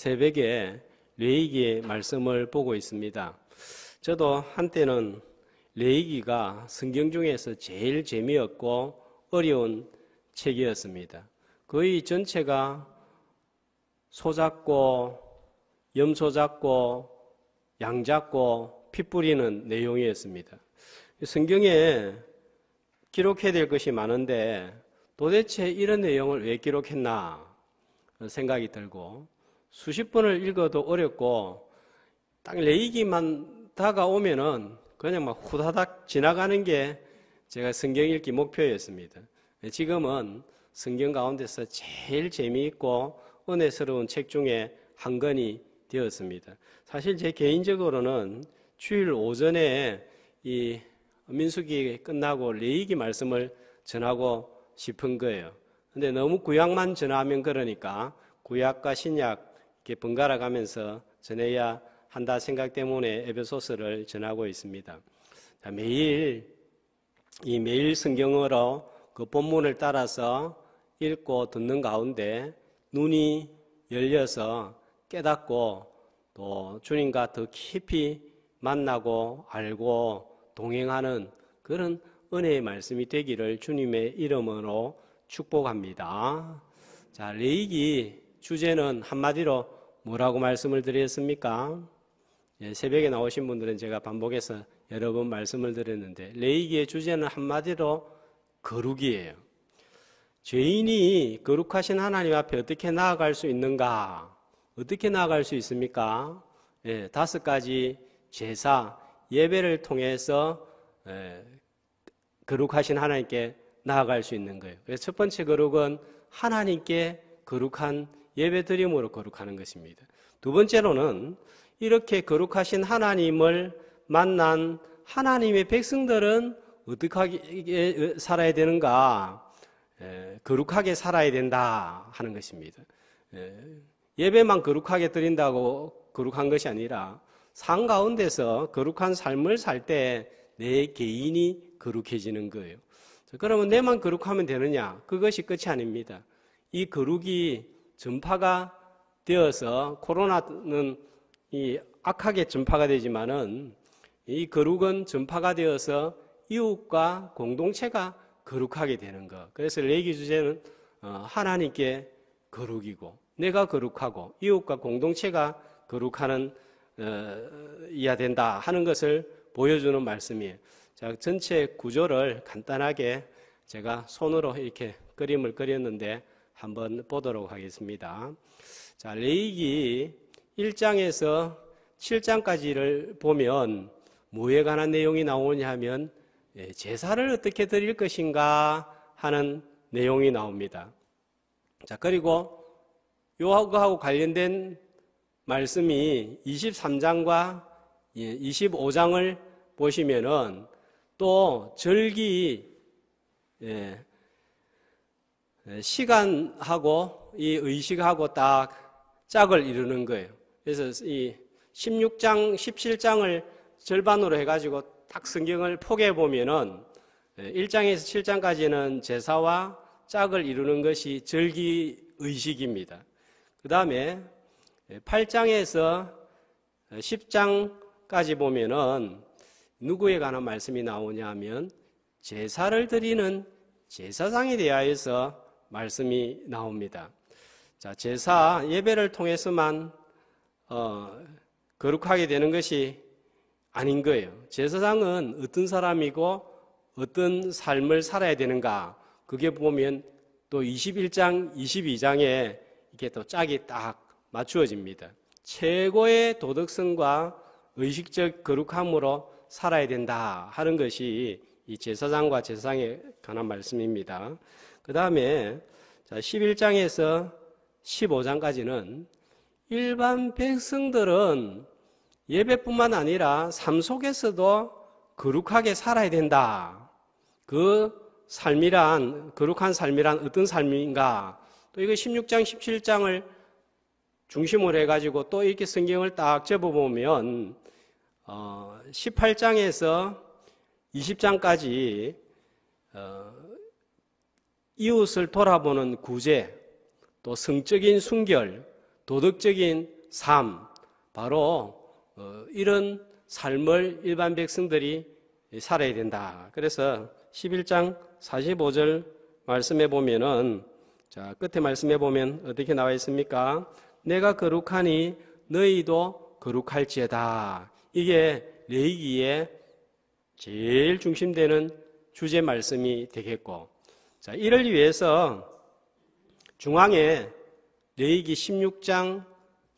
새벽에 레위기의 말씀을 보고 있습니다. 저도 한때는 레위기가 성경 중에서 제일 재미없고 어려운 책이었습니다. 거의 전체가 소 잡고 염소 잡고 양 잡고 피 뿌리는 내용이었습니다. 성경에 기록해야 될 것이 많은데 도대체 이런 내용을 왜 기록했나 생각이 들고 수십 번을 읽어도 어렵고 딱 레위기만 다가오면은 그냥 막 후다닥 지나가는 게 제가 성경 읽기 목표였습니다. 지금은 성경 가운데서 제일 재미있고 은혜스러운 책 중에 한 권이 되었습니다. 사실 제 개인적으로는 주일 오전에 이 민수기 끝나고 레위기 말씀을 전하고 싶은 거예요. 근데 너무 구약만 전하면 그러니까 구약과 신약 이렇게 번갈아 가면서 전해야 한다 생각 때문에 에베소서를 전하고 있습니다. 매일 성경으로 그 본문을 따라서 읽고 듣는 가운데 눈이 열려서 깨닫고 또 주님과 더 깊이 만나고 알고 동행하는 그런 은혜의 말씀이 되기를 주님의 이름으로 축복합니다. 자, 레위기 주제는 한마디로 뭐라고 말씀을 드렸습니까? 새벽에 나오신 분들은 제가 반복해서 여러 번 말씀을 드렸는데 레위기의 주제는 한마디로 거룩이에요. 죄인이 거룩하신 하나님 앞에 어떻게 나아갈 수 있는가? 어떻게 나아갈 수 있습니까? 5가지 제사, 예배를 통해서 거룩하신 하나님께 나아갈 수 있는 거예요. 그래서 첫 번째 거룩은 하나님께 거룩한 예배드림으로 거룩하는 것입니다. 두 번째로는 이렇게 거룩하신 하나님을 만난 하나님의 백성들은 어떻게 살아야 되는가? 거룩하게 살아야 된다 하는 것입니다. 예배만 거룩하게 드린다고 거룩한 것이 아니라 삶 가운데서 거룩한 삶을 살 때 내 개인이 거룩해지는 거예요. 그러면 내만 거룩하면 되느냐? 그것이 끝이 아닙니다. 이 거룩이 전파가 되어서 코로나는 악하게 전파가 되지만은 이 거룩은 전파가 되어서 이웃과 공동체가 거룩하게 되는 것. 그래서 레위기 주제는 하나님께 거룩이고 내가 거룩하고 이웃과 공동체가 거룩하는 이야 된다 하는 것을 보여주는 말씀이에요. 자, 전체 구조를 간단하게 제가 손으로 이렇게 그림을 그렸는데 한번 보도록 하겠습니다. 자, 레위기 1장에서 7장까지를 보면 뭐에 관한 내용이 나오냐 하면 제사를 어떻게 드릴 것인가 하는 내용이 나옵니다. 자, 그리고 요하고 관련된 말씀이 23장과 25장을 보시면은 또 절기 시간하고 이 의식하고 딱 짝을 이루는 거예요. 그래서 이 16장, 17장을 절반으로 해가지고 딱 성경을 포개해 보면은 1장에서 7장까지는 제사와 짝을 이루는 것이 절기 의식입니다. 그 다음에 8장에서 10장까지 보면은 누구에 관한 말씀이 나오냐 하면 제사를 드리는 제사장에 대하여서 말씀이 나옵니다. 자, 제사 예배를 통해서만 거룩하게 되는 것이 아닌 거예요. 제사장은 어떤 사람이고 어떤 삶을 살아야 되는가? 그게 보면 또 21장, 22장에 이렇게 또 짝이 딱 맞추어집니다. 최고의 도덕성과 의식적 거룩함으로 살아야 된다 하는 것이 이 제사장과 제사장에 관한 말씀입니다. 그 다음에 11장에서 15장까지는 일반 백성들은 예배뿐만 아니라 삶 속에서도 거룩하게 살아야 된다. 그 삶이란, 거룩한 삶이란 어떤 삶인가? 또 이거 16장, 17장을 중심으로 해가지고 또 이렇게 성경을 딱 접어보면 18장에서 20장까지 이웃을 돌아보는 구제, 또 성적인 순결, 도덕적인 삶, 바로 이런 삶을 일반 백성들이 살아야 된다. 그래서 11장 45절 말씀해 보면은, 자, 끝에 말씀해 보면 어떻게 나와 있습니까? 내가 거룩하니 너희도 거룩할지어다. 이게 레위기의 제일 중심되는 주제 말씀이 되겠고, 자, 이를 위해서 중앙에 레위기 16장,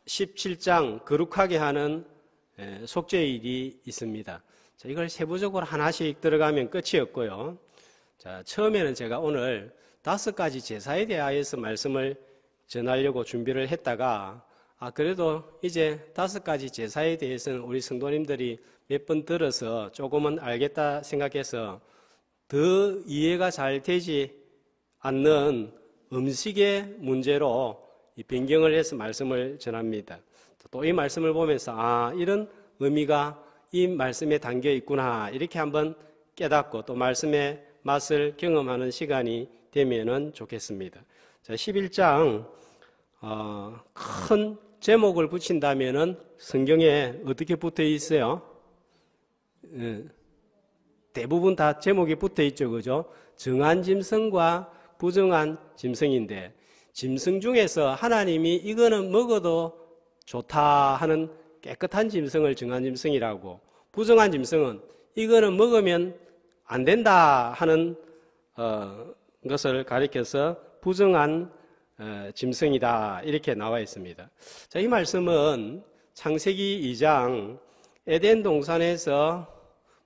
17장 거룩하게 하는 속죄일이 있습니다. 자, 이걸 세부적으로 하나씩 들어가면 끝이 없고요. 자, 처음에는 제가 오늘 5가지 제사에 대하여서 말씀을 전하려고 준비를 했다가, 그래도 이제 5가지 제사에 대해서는 우리 성도님들이 몇 번 들어서 조금은 알겠다 생각해서 더 이해가 잘 되지 않는 음식의 문제로 변경을 해서 말씀을 전합니다. 또 이 말씀을 보면서 이런 의미가 이 말씀에 담겨 있구나, 이렇게 한번 깨닫고 또 말씀의 맛을 경험하는 시간이 되면은 좋겠습니다. 자, 11장 큰 제목을 붙인다면은 성경에 어떻게 붙어 있어요? 대부분 다 제목이 붙어 있죠, 그죠? 정한 짐승과 부정한 짐승인데, 짐승 중에서 하나님이 이거는 먹어도 좋다 하는 깨끗한 짐승을 정한 짐승이라고, 부정한 짐승은 이거는 먹으면 안 된다 하는 것을 가리켜서 부정한 짐승이다, 이렇게 나와 있습니다. 자, 이 말씀은 창세기 2장 에덴 동산에서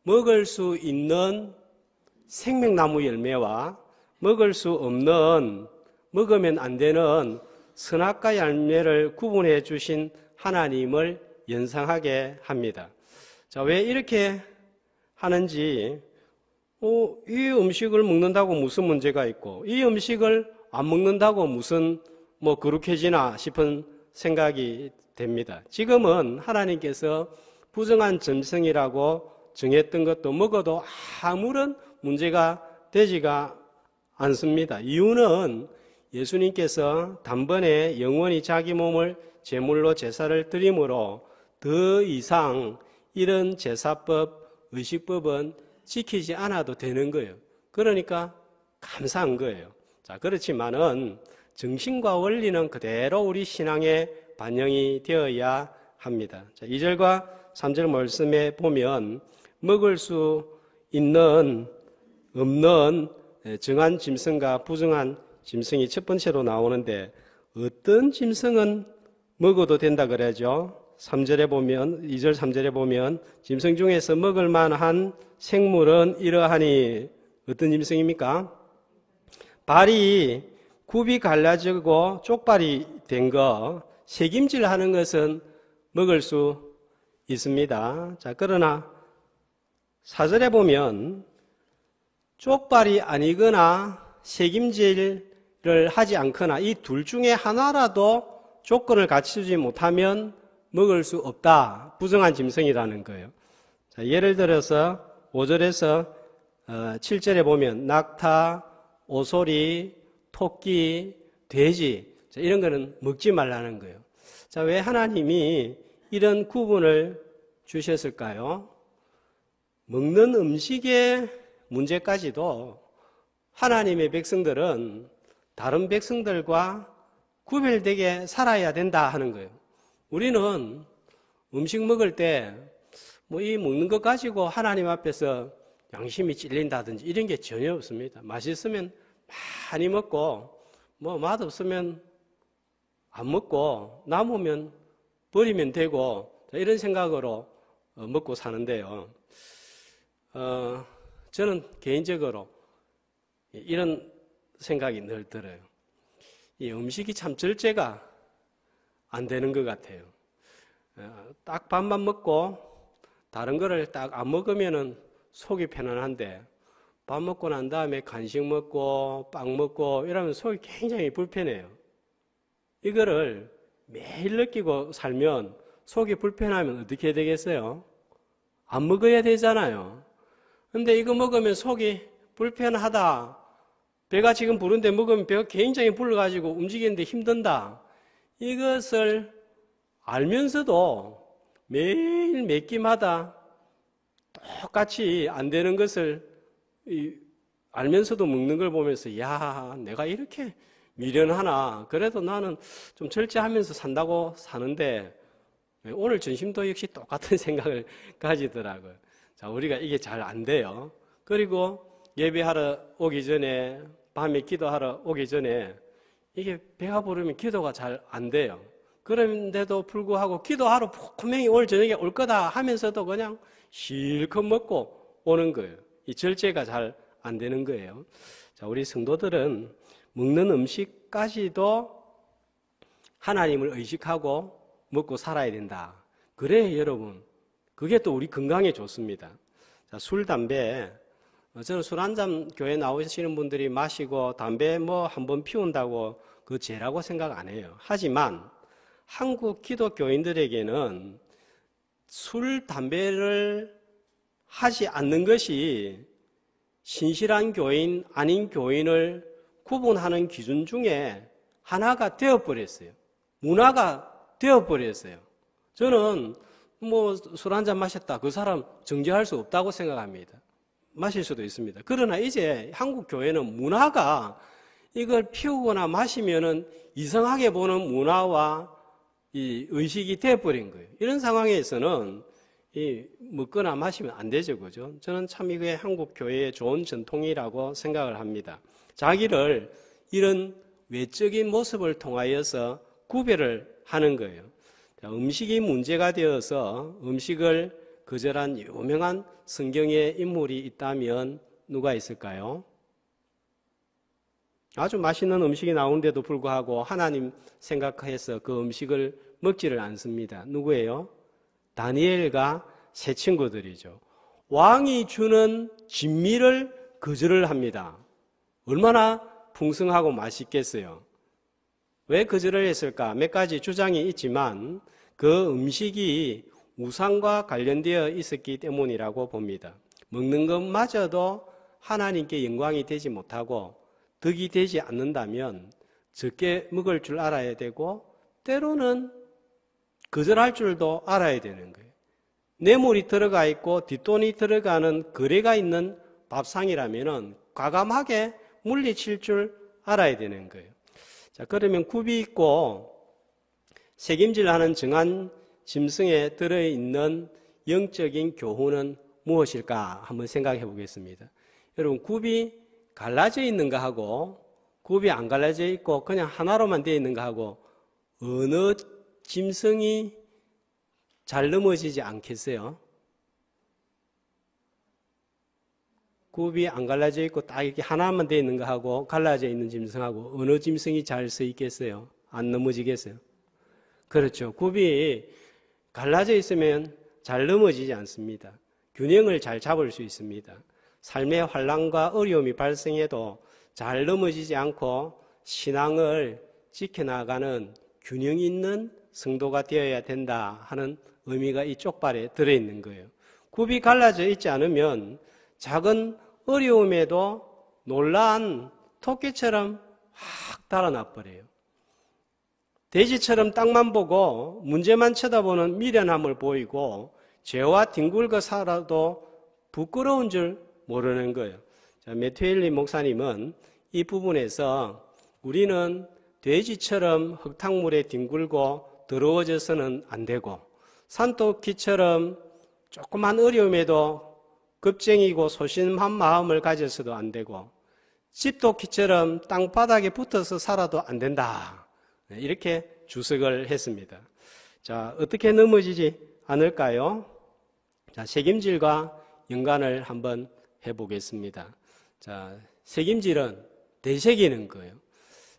먹을 수 있는 생명나무 열매와 먹을 수 없는, 먹으면 안 되는 선악과 열매를 구분해 주신 하나님을 연상하게 합니다. 자, 왜 이렇게 하는지, 이 음식을 먹는다고 무슨 문제가 있고, 이 음식을 안 먹는다고 무슨 거룩해지나 싶은 생각이 됩니다. 지금은 하나님께서 부정한 짐승이라고 정했던 것도 먹어도 아무런 문제가 되지가 않습니다. 이유는 예수님께서 단번에 영원히 자기 몸을 제물로 제사를 드림으로 더 이상 이런 제사법, 의식법은 지키지 않아도 되는 거예요. 그러니까 감사한 거예요. 자, 그렇지만은 정신과 원리는 그대로 우리 신앙에 반영이 되어야 합니다. 자, 2절과 3절 말씀에 보면 먹을 수 있는, 없는 정한 짐승과 부정한 짐승이 첫 번째로 나오는데, 어떤 짐승은 먹어도 된다 그러죠. 3절에 보면, 2절 3절에 보면 짐승 중에서 먹을 만한 생물은 이러하니, 어떤 짐승입니까? 발이 굽이 갈라지고 쪽발이 된 거, 새김질 하는 것은 먹을 수 있습니다. 자, 그러나 4절에 보면 쪽발이 아니거나 새김질을 하지 않거나 이 둘 중에 하나라도 조건을 갖추지 못하면 먹을 수 없다, 부정한 짐승이라는 거예요. 자, 예를 들어서 5절에서 7절에 보면 낙타, 오소리, 토끼, 돼지, 자, 이런 거는 먹지 말라는 거예요. 자, 왜 하나님이 이런 구분을 주셨을까요? 먹는 음식의 문제까지도 하나님의 백성들은 다른 백성들과 구별되게 살아야 된다 하는 거예요. 우리는 음식 먹을 때 이 먹는 것 가지고 하나님 앞에서 양심이 찔린다든지 이런 게 전혀 없습니다. 맛있으면 많이 먹고, 맛없으면 안 먹고, 남으면 버리면 되고, 이런 생각으로 먹고 사는데요. 저는 개인적으로 이런 생각이 늘 들어요. 이 음식이 참 절제가 안 되는 것 같아요. 딱 밥만 먹고 다른 거를 딱 안 먹으면은 속이 편안한데, 밥 먹고 난 다음에 간식 먹고 빵 먹고 이러면 속이 굉장히 불편해요. 이거를 매일 느끼고 살면 속이 불편하면 어떻게 되겠어요? 안 먹어야 되잖아요. 근데 이거 먹으면 속이 불편하다, 배가 지금 부른데 먹으면 배가 굉장히 불러가지고 움직이는데 힘든다, 이것을 알면서도 매일 몇 끼마다 똑같이 안 되는 것을 알면서도 먹는 걸 보면서 야, 내가 이렇게 미련하나. 그래도 나는 좀 절제하면서 산다고 사는데 오늘 점심도 역시 똑같은 생각을 가지더라고요. 자, 우리가 이게 잘 안 돼요. 그리고 예배하러 오기 전에, 밤에 기도하러 오기 전에 이게 배가 부르면 기도가 잘 안 돼요. 그런데도 불구하고 기도하러 분명히 오늘 저녁에 올 거다 하면서도 그냥 실컷 먹고 오는 거예요. 이 절제가 잘 안 되는 거예요. 자, 우리 성도들은 먹는 음식까지도 하나님을 의식하고 먹고 살아야 된다. 그래, 여러분. 그게 또 우리 건강에 좋습니다. 자, 술, 담배. 저는 술 한 잔 교회 나오시는 분들이 마시고 담배 뭐 한 번 피운다고 그 죄라고 생각 안 해요. 하지만 한국 기독교인들에게는 술, 담배를 하지 않는 것이 신실한 교인, 아닌 교인을 구분하는 기준 중에 하나가 되어버렸어요. 문화가 되어버렸어요. 저는 뭐 술 한 잔 마셨다. 그 사람 정죄할 수 없다고 생각합니다. 마실 수도 있습니다. 그러나 이제 한국 교회는 문화가 이걸 피우거나 마시면은 이상하게 보는 문화와 이 의식이 되어버린 거예요. 이런 상황에서는 이 먹거나 마시면 안 되죠, 그죠? 저는 참 이게 한국 교회의 좋은 전통이라고 생각을 합니다. 자기를 이런 외적인 모습을 통하여서 구별을 하는 거예요. 자, 음식이 문제가 되어서 음식을 거절한 유명한 성경의 인물이 있다면 누가 있을까요? 아주 맛있는 음식이 나오는데도 불구하고 하나님 생각해서 그 음식을 먹지를 않습니다. 누구예요? 다니엘과 세 친구들이죠. 왕이 주는 진미를 거절을 합니다. 얼마나 풍성하고 맛있겠어요. 왜 거절을 했을까? 몇 가지 주장이 있지만 그 음식이 우상과 관련되어 있었기 때문이라고 봅니다. 먹는 것마저도 하나님께 영광이 되지 못하고 덕이 되지 않는다면 적게 먹을 줄 알아야 되고 때로는 거절할 줄도 알아야 되는 거예요. 뇌물이 들어가 있고 뒷돈이 들어가는 거래가 있는 밥상이라면 과감하게 물리칠 줄 알아야 되는 거예요. 자, 그러면 굽이 있고 책임질하는 정한 짐승에 들어있는 영적인 교훈은 무엇일까 한번 생각해 보겠습니다. 여러분, 굽이 갈라져 있는가 하고 굽이 안 갈라져 있고 그냥 하나로만 되어 있는가 하고 어느 짐승이 잘 넘어지지 않겠어요? 굽이 안 갈라져 있고 딱 이렇게 하나만 되어 있는가 하고 갈라져 있는 짐승하고 어느 짐승이 잘 서 있겠어요? 안 넘어지겠어요? 그렇죠. 굽이 갈라져 있으면 잘 넘어지지 않습니다. 균형을 잘 잡을 수 있습니다. 삶의 환난과 어려움이 발생해도 잘 넘어지지 않고 신앙을 지켜나가는 균형 있는 성도가 되어야 된다 하는 의미가 이 쪽발에 들어있는 거예요. 굽이 갈라져 있지 않으면 작은 어려움에도 놀란 토끼처럼 확 달아나 버려요. 돼지처럼 땅만 보고 문제만 쳐다보는 미련함을 보이고 죄와 뒹굴거 살아도 부끄러운 줄 모르는 거예요. 자, 매튜엘리 목사님은 이 부분에서 우리는 돼지처럼 흙탕물에 뒹굴고 더러워져서는 안 되고 산토끼처럼 조그만 어려움에도 겁쟁이고 소심한 마음을 가져서도 안 되고 집토끼처럼 땅바닥에 붙어서 살아도 안 된다. 이렇게 주석을 했습니다. 자, 어떻게 넘어지지 않을까요? 자, 책임질과 연관을 한번 해보겠습니다. 자, 책임질은 되새기는 거예요.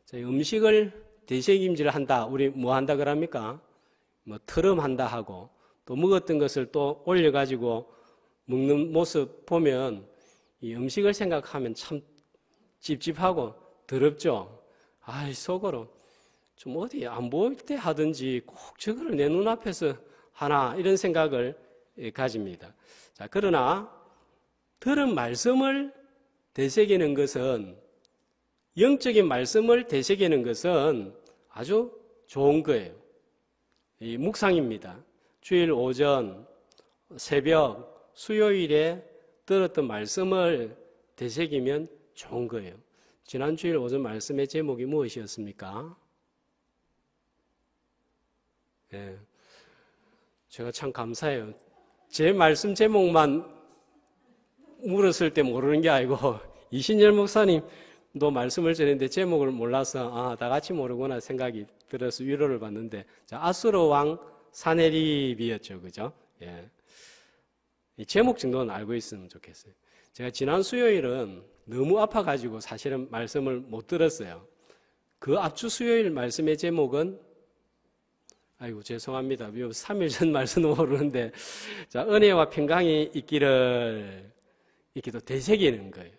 자, 음식을 되새김질 한다. 우리 뭐 한다 그럽니까? 뭐 트름한다 하고 또 먹었던 것을 또 올려가지고 먹는 모습 보면 이 음식을 생각하면 참 찝찝하고 더럽죠. 아이, 속으로 좀 어디 안 보일 때 하든지 꼭 저거를 내 눈앞에서 하나 이런 생각을 가집니다. 자, 그러나 들은 말씀을 되새기는 것은 영적인 말씀을 되새기는 것은 아주 좋은 거예요. 이 묵상입니다. 주일 오전, 새벽, 수요일에 들었던 말씀을 되새기면 좋은 거예요. 지난 주일 오전 말씀의 제목이 무엇이었습니까? 예, 제가 참 감사해요. 제 말씀 제목만 물었을 때 모르는 게 아니고 이신열 목사님도 말씀을 전했는데 제목을 몰라서 다 같이 모르구나 생각이 들어서 위로를 받는데, 자, 아수르 왕 사네립이었죠, 그죠? 예. 이 제목 정도는 알고 있으면 좋겠어요. 제가 지난 수요일은 너무 아파가지고 사실은 말씀을 못 들었어요. 그 앞주 수요일 말씀의 제목은, 아이고 죄송합니다. 3일 전 말씀도 모르는데, 자, 은혜와 평강이 있기를 이렇게 또 되새기는 거예요.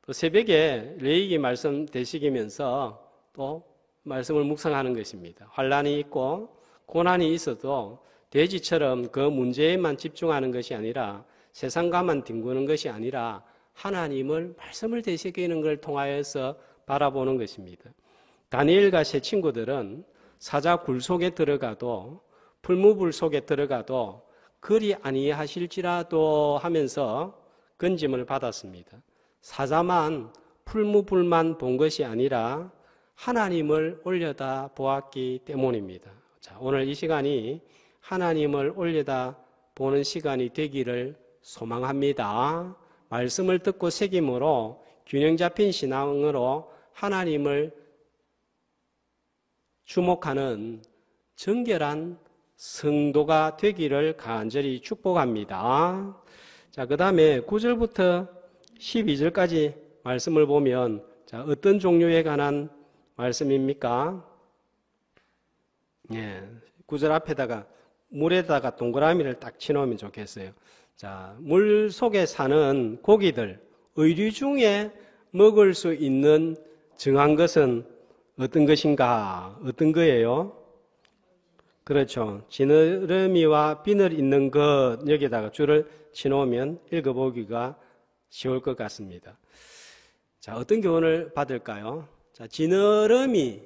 또 새벽에 레이기 말씀 되새기면서 또 말씀을 묵상하는 것입니다. 환난이 있고 고난이 있어도 돼지처럼 그 문제에만 집중하는 것이 아니라, 세상과만 뒹구는 것이 아니라 하나님을, 말씀을 되새기는 걸 통하여서 바라보는 것입니다. 다니엘과 세 친구들은 사자 굴 속에 들어가도, 풀무불 속에 들어가도 그리 아니하실지라도 하면서 건짐을 받았습니다. 사자만, 풀무불만 본 것이 아니라 하나님을 올려다 보았기 때문입니다. 자, 오늘 이 시간이 하나님을 올려다 보는 시간이 되기를 소망합니다. 말씀을 듣고 새김으로 균형 잡힌 신앙으로 하나님을 주목하는 정결한 성도가 되기를 간절히 축복합니다. 자, 그 다음에 9절부터 12절까지 말씀을 보면, 자, 어떤 종류에 관한 말씀입니까? 예, 9절 앞에다가 물에다가 동그라미를 딱 치놓으면 좋겠어요. 자, 물 속에 사는 고기들, 의류 중에 먹을 수 있는 정한 것은 어떤 것인가? 어떤 거예요? 그렇죠. 지느러미와 비늘 있는 것, 여기다가 줄을 치놓으면 읽어보기가 쉬울 것 같습니다. 자, 어떤 교훈을 받을까요? 자, 지느러미,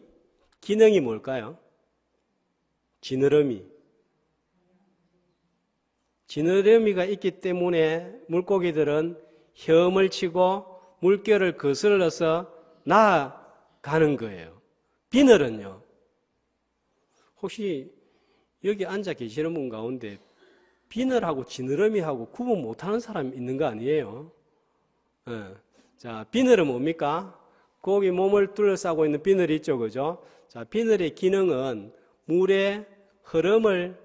기능이 뭘까요? 지느러미. 지느러미가 있기 때문에 물고기들은 헤엄을 치고 물결을 거슬러서 나아가는 거예요. 비늘은요, 혹시 여기 앉아 계시는 분 가운데 비늘하고 지느러미하고 구분 못하는 사람 있는 거 아니에요? 네. 자, 비늘은 뭡니까? 고기 몸을 둘러싸고 있는 비늘이 있죠, 그죠? 자, 비늘의 기능은 물의 흐름을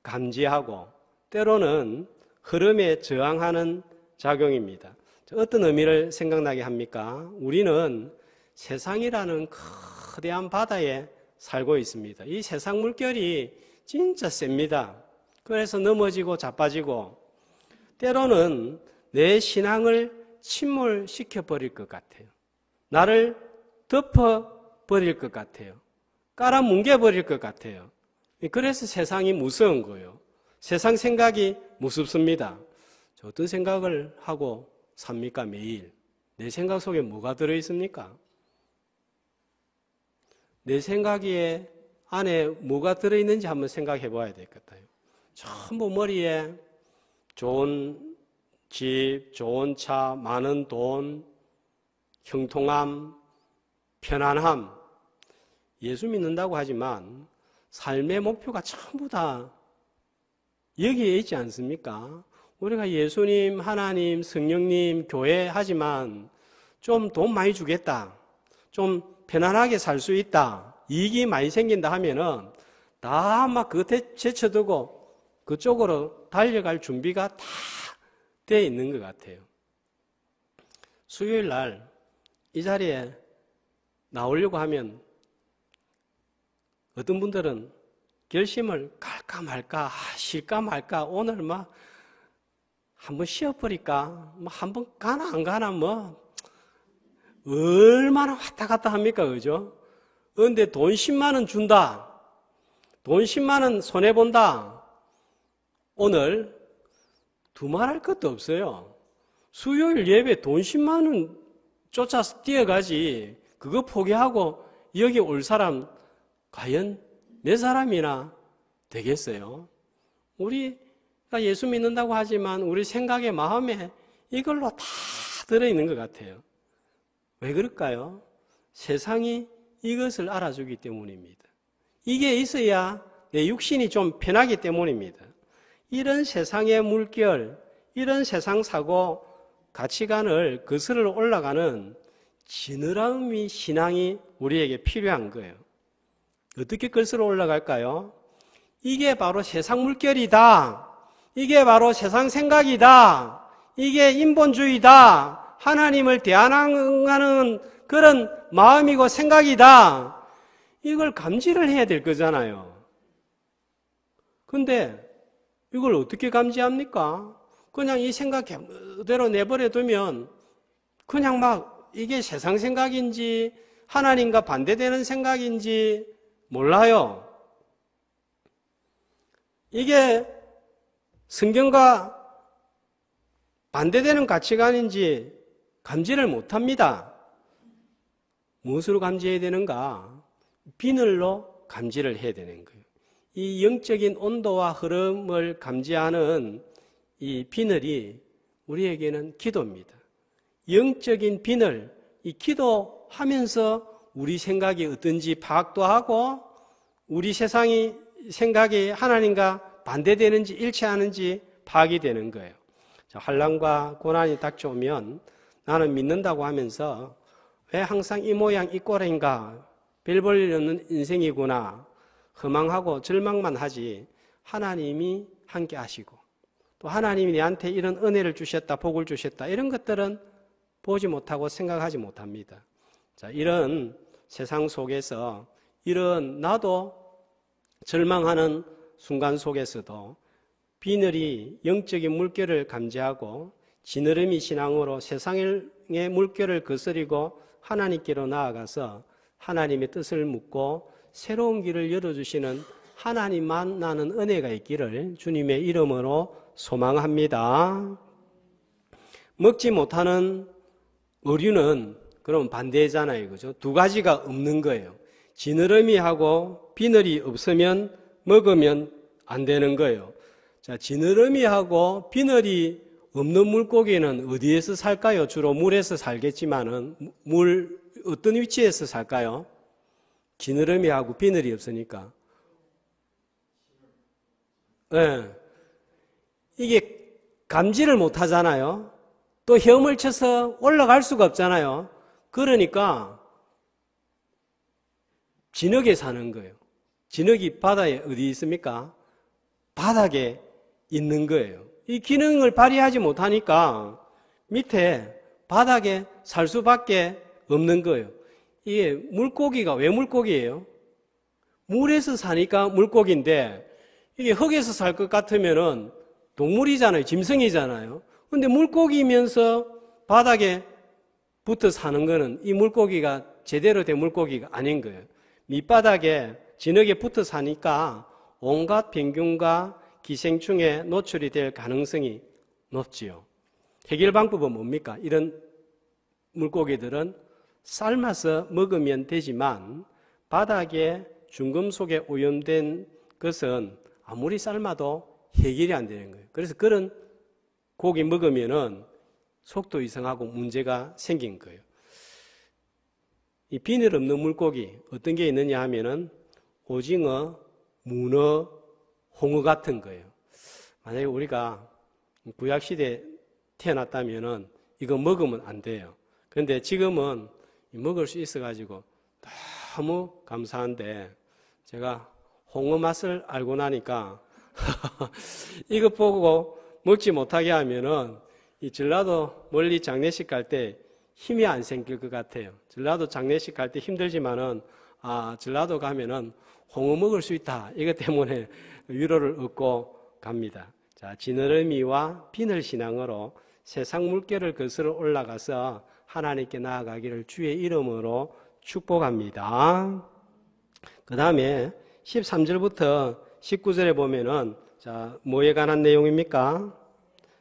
감지하고 때로는 흐름에 저항하는 작용입니다. 어떤 의미를 생각나게 합니까? 우리는 세상이라는 거대한 바다에 살고 있습니다. 이 세상 물결이 진짜 셉니다. 그래서 넘어지고 자빠지고 때로는 내 신앙을 침몰시켜버릴 것 같아요. 나를 덮어버릴 것 같아요. 깔아뭉개버릴 것 같아요. 그래서 세상이 무서운 거예요. 세상 생각이 무섭습니다. 어떤 생각을 하고 삽니까, 매일? 내 생각 속에 뭐가 들어있습니까? 내 생각에 안에 뭐가 들어있는지 한번 생각해 봐야 될 것 같아요. 전부 머리에 좋은 집, 좋은 차, 많은 돈, 형통함, 편안함. 예수 믿는다고 하지만 삶의 목표가 전부 다 여기에 있지 않습니까? 우리가 예수님, 하나님, 성령님, 교회 하지만 좀 돈 많이 주겠다, 좀 편안하게 살 수 있다, 이익이 많이 생긴다 하면은 다 막 그것에 제쳐두고 그쪽으로 달려갈 준비가 다 되어 있는 것 같아요. 수요일 날 이 자리에 나오려고 하면 어떤 분들은 결심을 갈까 말까, 쉴까 말까, 오늘 막 한번 쉬어버릴까, 뭐 한번 가나 안 가나, 뭐 얼마나 왔다 갔다 합니까, 그죠? 그런데 돈 10만 원 준다, 돈 10만 원 손해본다, 오늘 두말할 것도 없어요. 수요일 예배 돈 10만 원 쫓아서 뛰어가지, 그거 포기하고 여기 올 사람 과연 몇 사람이나 되겠어요? 우리가 예수 믿는다고 하지만 우리 생각에 마음에 이걸로 다 들어있는 것 같아요. 왜 그럴까요? 세상이 이것을 알아주기 때문입니다. 이게 있어야 내 육신이 좀 편하기 때문입니다. 이런 세상의 물결, 이런 세상 사고 가치관을 거슬러 올라가는 지느러미 신앙이 우리에게 필요한 거예요. 어떻게 거슬러 올라갈까요? 이게 바로 세상 물결이다. 이게 바로 세상 생각이다. 이게 인본주의다. 하나님을 대항하는 그런 마음이고 생각이다. 이걸 감지를 해야 될 거잖아요. 근데 이걸 어떻게 감지합니까? 그냥 이 생각 그대로 내버려 두면 그냥 막 이게 세상 생각인지 하나님과 반대되는 생각인지 몰라요. 이게 성경과 반대되는 가치관인지 감지를 못합니다. 무엇으로 감지해야 되는가? 비늘로 감지를 해야 되는 거예요. 이 영적인 온도와 흐름을 감지하는 이 비늘이 우리에게는 기도입니다. 영적인 비늘, 이 기도하면서 우리 생각이 어떤지 파악도 하고 우리 생각이 하나님과 반대되는지 일치하는지 파악이 되는 거예요. 환난과 고난이 닥쳐오면 나는 믿는다고 하면서 왜 항상 이 모양 이 꼴인가, 별 볼 일 없는 인생이구나 허망하고 절망만 하지 하나님이 함께 하시고 또 하나님이 내한테 이런 은혜를 주셨다, 복을 주셨다 이런 것들은 보지 못하고 생각하지 못합니다. 자, 이런 세상 속에서 이런 나도 절망하는 순간 속에서도 비늘이 영적인 물결을 감지하고 지느러미 신앙으로 세상의 물결을 거스리고 하나님께로 나아가서 하나님의 뜻을 묻고 새로운 길을 열어주시는 하나님 만나는 은혜가 있기를 주님의 이름으로 소망합니다. 먹지 못하는 의류는 그럼 반대잖아요. 그죠? 두 가지가 없는 거예요. 지느러미하고 비늘이 없으면 먹으면 안 되는 거예요. 자, 지느러미하고 비늘이 없는 물고기는 어디에서 살까요? 주로 물에서 살겠지만은 어떤 위치에서 살까요? 지느러미하고 비늘이 없으니까. 네. 이게 감지를 못 하잖아요. 또 헤엄을 쳐서 올라갈 수가 없잖아요. 그러니까 진흙에 사는 거예요. 진흙이 바다에 어디 있습니까? 바닥에 있는 거예요. 이 기능을 발휘하지 못하니까 밑에 바닥에 살 수밖에 없는 거예요. 이게 물고기가 왜 물고기예요? 물에서 사니까 물고기인데 이게 흙에서 살 것 같으면은 동물이잖아요. 짐승이잖아요. 근데 물고기면서 바닥에 붙어 사는 거는 이 물고기가 제대로 된 물고기가 아닌 거예요. 밑바닥에 진흙에 붙어 사니까 온갖 병균과 기생충에 노출이 될 가능성이 높지요. 해결 방법은 뭡니까? 이런 물고기들은 삶아서 먹으면 되지만 바닥에 중금속에 오염된 것은 아무리 삶아도 해결이 안 되는 거예요. 그래서 그런 고기 먹으면은 속도 이상하고 문제가 생긴 거예요. 이 비늘 없는 물고기 어떤 게 있느냐 하면은 오징어, 문어, 홍어 같은 거예요. 만약에 우리가 구약시대에 태어났다면은 이거 먹으면 안 돼요. 그런데 지금은 먹을 수 있어가지고 너무 감사한데 제가 홍어 맛을 알고 나니까 이거 보고 먹지 못하게 하면은 이 전라도 멀리 장례식 갈 때 힘이 안 생길 것 같아요. 전라도 장례식 갈 때 힘들지만은 전라도 가면은 홍어 먹을 수 있다. 이것 때문에 위로를 얻고 갑니다. 자, 지느러미와 비늘 신앙으로 세상 물결을 거슬러 올라가서 하나님께 나아가기를 주의 이름으로 축복합니다. 그 다음에 13절부터 19절에 보면은 자, 뭐에 관한 내용입니까?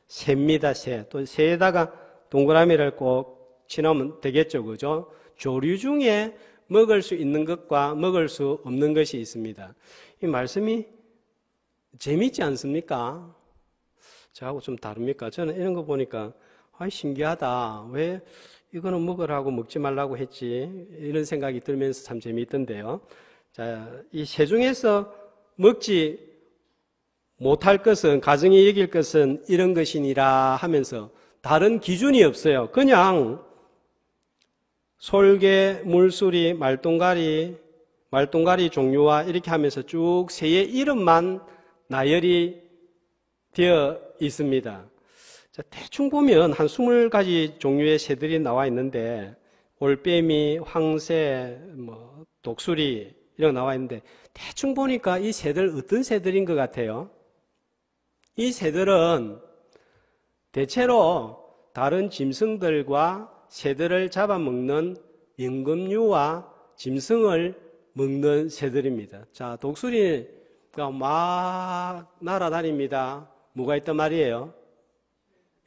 새입니다, 새. 또 새에다가 동그라미를 꼭 치놓으면 되겠죠, 그죠? 조류 중에 먹을 수 있는 것과 먹을 수 없는 것이 있습니다. 이 말씀이 재미있지 않습니까? 저하고 좀 다릅니까? 저는 이런 거 보니까 신기하다. 왜 이거는 먹으라고 먹지 말라고 했지? 이런 생각이 들면서 참 재미있던데요. 자, 이 세 중에서 먹지 못할 것은, 가정이 여길 것은 이런 것이니라 하면서 다른 기준이 없어요. 그냥 솔개, 물수리, 말똥가리 종류와 이렇게 하면서 쭉 새의 이름만 나열이 되어 있습니다. 자, 대충 보면 한 20가지 종류의 새들이 나와 있는데 올빼미, 황새, 독수리 이런 거 나와 있는데 대충 보니까 이 새들 어떤 새들인 것 같아요? 이 새들은 대체로 다른 짐승들과 새들을 잡아먹는 연금류와 짐승을 먹는 새들입니다. 자, 독수리가 막 날아다닙니다. 뭐가 있단 말이에요?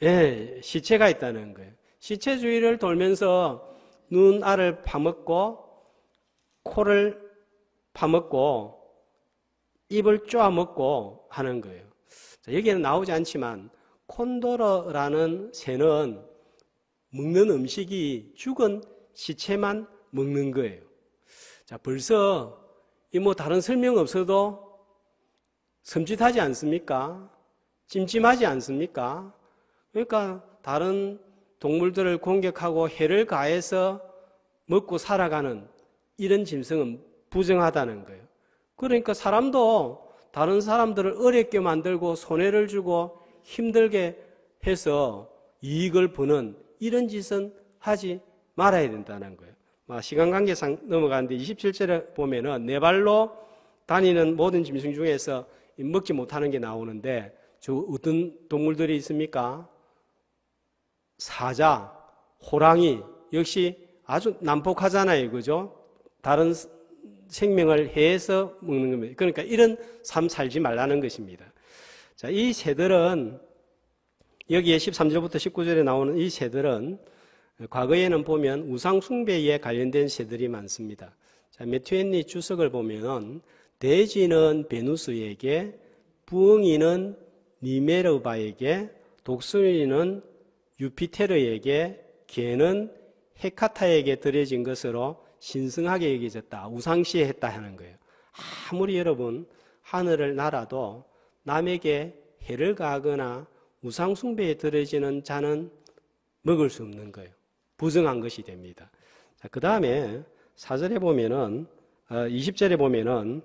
예, 시체가 있다는 거예요. 시체 주위를 돌면서 눈알을 파먹고 코를 파먹고 입을 쪼아먹고 하는 거예요. 자, 여기에는 나오지 않지만 콘도르라는 새는 먹는 음식이 죽은 시체만 먹는 거예요. 자, 벌써 다른 설명 없어도 섬찟하지 않습니까? 찜찜하지 않습니까? 그러니까 다른 동물들을 공격하고 해를 가해서 먹고 살아가는 이런 짐승은 부정하다는 거예요. 그러니까 사람도 다른 사람들을 어렵게 만들고 손해를 주고 힘들게 해서 이익을 버는 이런 짓은 하지 말아야 된다는 거예요. 시간 관계상 넘어가는데 27절에 보면은 네 발로 다니는 모든 짐승 중에서 먹지 못하는 게 나오는데 저 어떤 동물들이 있습니까? 사자, 호랑이 역시 아주 난폭하잖아요. 그죠? 다른 생명을 해해서 먹는 겁니다. 그러니까 이런 삶 살지 말라는 것입니다. 자, 이 새들은 여기에 13절부터 19절에 나오는 이 새들은 과거에는 보면 우상 숭배에 관련된 새들이 많습니다. 자, 매튜 주석을 보면 돼지는 베누스에게, 부엉이는 니메르바에게, 독수리는 유피테르에게, 개는 헤카타에게 드려진 것으로 신성하게 여겨졌다. 우상시했다 하는 거예요. 아무리 여러분 하늘을 날아도 남에게 해를 가하거나 우상 숭배에 드려지는 자는 먹을 수 없는 거예요. 부정한 것이 됩니다. 그 다음에 4절에 보면은 20절에 보면은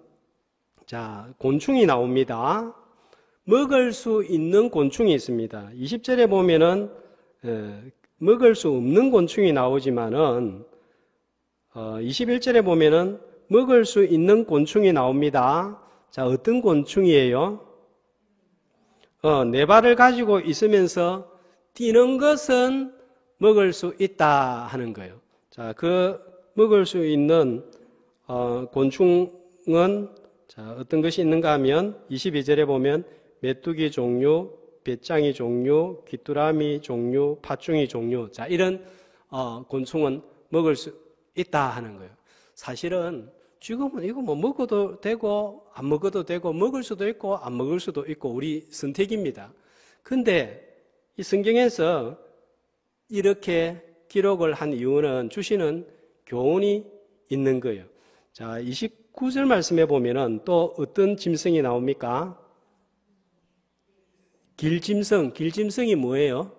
자, 곤충이 나옵니다. 먹을 수 있는 곤충이 있습니다. 20절에 보면은 먹을 수 없는 곤충이 나오지만은 21절에 보면은 먹을 수 있는 곤충이 나옵니다. 자, 어떤 곤충이에요? 네 발을 가지고 있으면서 뛰는 것은 먹을 수 있다 하는 거예요. 자, 그 먹을 수 있는 곤충은 자, 어떤 것이 있는가 하면 22절에 보면 메뚜기 종류, 배짱이 종류, 귀뚜라미 종류, 팥중이 종류. 자, 이런 곤충은 먹을 수 있다 하는 거예요. 사실은 지금은 이거 먹어도 되고 안 먹어도 되고 먹을 수도 있고 안 먹을 수도 있고 우리 선택입니다. 근데 이 성경에서 이렇게 기록을 한 이유는 주시는 교훈이 있는 거예요. 자, 29절 말씀에 보면은 또 어떤 짐승이 나옵니까? 길짐승이 뭐예요?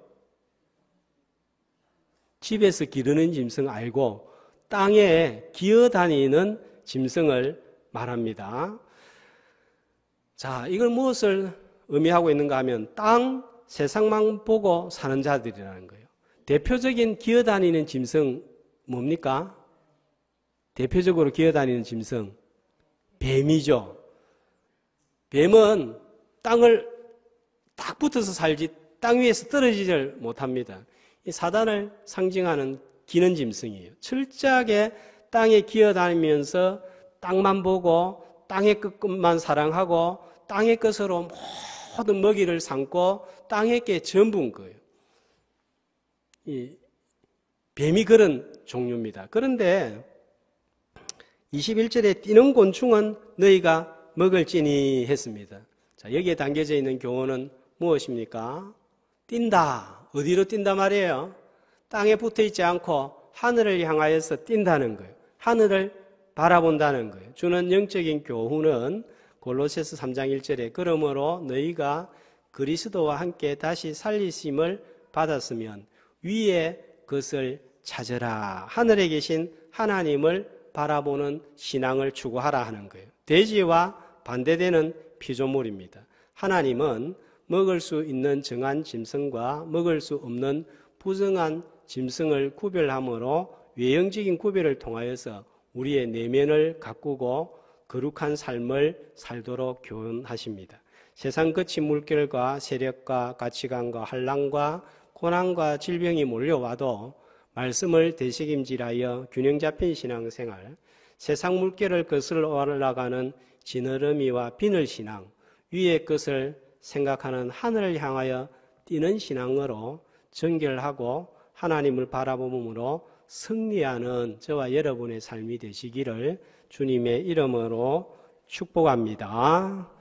집에서 기르는 짐승 알고 땅에 기어다니는 짐승을 말합니다. 자, 이걸 무엇을 의미하고 있는가 하면 땅, 세상만 보고 사는 자들이라는 거예요. 대표적인 기어다니는 짐승 뭡니까? 대표적으로 기어다니는 짐승 뱀이죠. 뱀은 땅을 딱 붙어서 살지 땅 위에서 떨어지질 못합니다. 이 사단을 상징하는 기는 짐승이에요. 철저하게 땅에 기어다니면서 땅만 보고 땅의 것만 사랑하고 땅의 것으로 모든 먹이를 삼고 땅의 게 전부인 거예요. 이 뱀이 그런 종류입니다. 그런데 21절에 뛰는 곤충은 너희가 먹을지니 했습니다. 자, 여기에 담겨져 있는 교훈은 무엇입니까? 뛴다. 어디로 뛴다 말이에요? 땅에 붙어 있지 않고 하늘을 향하여서 뛴다는 거예요. 하늘을 바라본다는 거예요. 주는 영적인 교훈은 골로새서 3장 1절에 그러므로 너희가 그리스도와 함께 다시 살리심을 받았으면 위에 것을 찾으라. 하늘에 계신 하나님을 바라보는 신앙을 추구하라 하는 거예요. 돼지와 반대되는 피조물입니다. 하나님은 먹을 수 있는 정한 짐승과 먹을 수 없는 부정한 짐승을 구별함으로 외형적인 구별을 통하여서 우리의 내면을 가꾸고 거룩한 삶을 살도록 교훈하십니다. 세상 거친 물결과 세력과 가치관과 환난과 고난과 질병이 몰려와도 말씀을 되새김질하여 균형 잡힌 신앙생활, 세상 물결을 거슬러 올라가는 지느러미와 비늘 신앙, 위의 것을 생각하는 하늘을 향하여 뛰는 신앙으로 정결하고 하나님을 바라봄으로 승리하는 저와 여러분의 삶이 되시기를 주님의 이름으로 축복합니다.